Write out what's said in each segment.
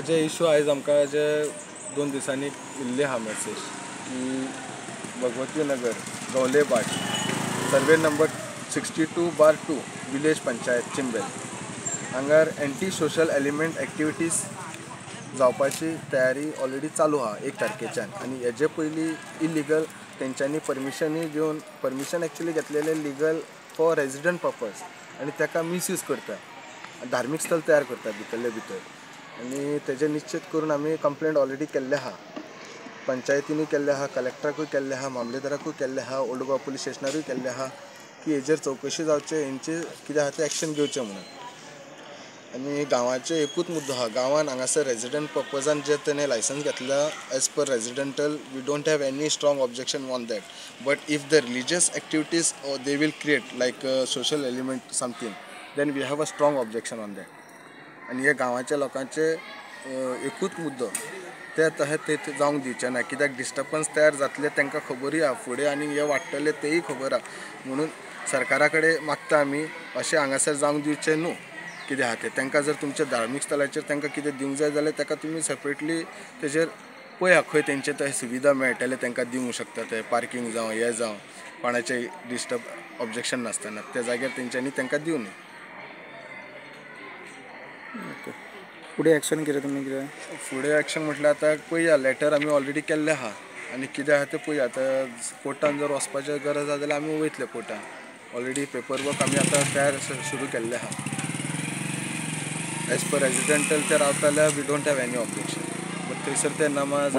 जे इशू आयज आमकां जे 2 दिसांनी इल्ले आहा मॅसेज की Bhagwati Nagar गवलेबाट survey number 62/2 village panchayat चिंबेल हांगार एंटी सोशल एलिमेंट एक्टिविटीज जावपाची तयारी ऑलरेडी चालू आहा 1 तारखेच्यान आनी हेजे पयलीं इलिगल तेंच्यांनी परमिशन एक्चुली घेतलेले लिगल फॉर रेजिडेंट पर्पज आनी ताका मिसयूज करता धार्मीक स्थळ तयार करता भितरले भितर आनी तेजे निश्चित करून आमी कंप्लेंट ऑलरेडी केल्ले आहा पंचायतीनूय केल्ले आहा कलेक्टराकूय केल्ले आहा मामलेदाराकूय केल्ले आहा ओल्ड गोवा पुलीस स्टेशनारूय केल्ले आहा की हेजेर चवकशी जावचे हेंचे कितें आहा तें एक्शन घेवचें म्हणून आनी गांवाचे एकूच मुद्दो आहा गांवान हांगासर रेजिडेंट पर्पजान जे तेणें लायसन्स घेतला as per residential we don't have any strong objection on that but if the religious activities they will create like social element something then we have a strong objection on that आनी हे गांवाच्या लोकांचे एकूच मुद्दो ते तहे ते जावंक दिवचे ना कित्याक डिस्टर्बन्स तयार जातले तांकां खबरूय आहा फुडें आनी हे वाडटले तेय खबर आहा म्हणून सरकारा कडेन मागता आमी अशें हांगासर जावंक दिवचें न्हू कितें आहा तें तांकां जर तुमच्या धार्मीक स्थळाचेर तांकां कितें दिवंक जाय जाल्यार ताका तुमी सेपरेटली तेजेर पळया खंय तेंचे थंय सुविधा मेळटले तांकां दिवंक शकता ते पार्किंग जावं हें जावं कोणाचें डिस्टर्ब ऑब्जेक्शन नासतना त्या जाग्यार तेंच्यांनी तांकां दिवं न्ही फुडें एक्शन कितें तुमी कितें फुडें एक्शन म्हटल्यार आतां पळया लेटर आमी ऑलरेडी केल्लें आहा आनी कितें आहा तें पळया आतां कोर्टान जर वचपाचें गरज आहा जाल्यार आमी वयतले कोर्टान ऑलरेडी पेपर वर्क आमी आतां तयार सुरू केल्लें आहा एज पर रेजिडेंटल ते रावता जाल्यार we don't have any objection but थंयसर ते नमाज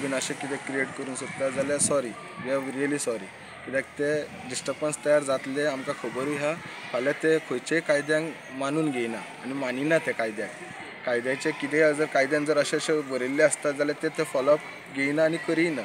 बीन अशें कितें क्रिएट करूंक सोदता जाल्यार sorry we are really sorry कित्याक ते डिस्टर्बन्स तयार जातले आमकां खबरूय आहा फाल्यां ते खंयचेय कायद्यांक मानून घेयना आनी मानिना ते कायद्याचे कितें जर कायद्यान जर अशें बरयल्लें आसता जाल्यार ते फॉलोअप घेयना आनी करिना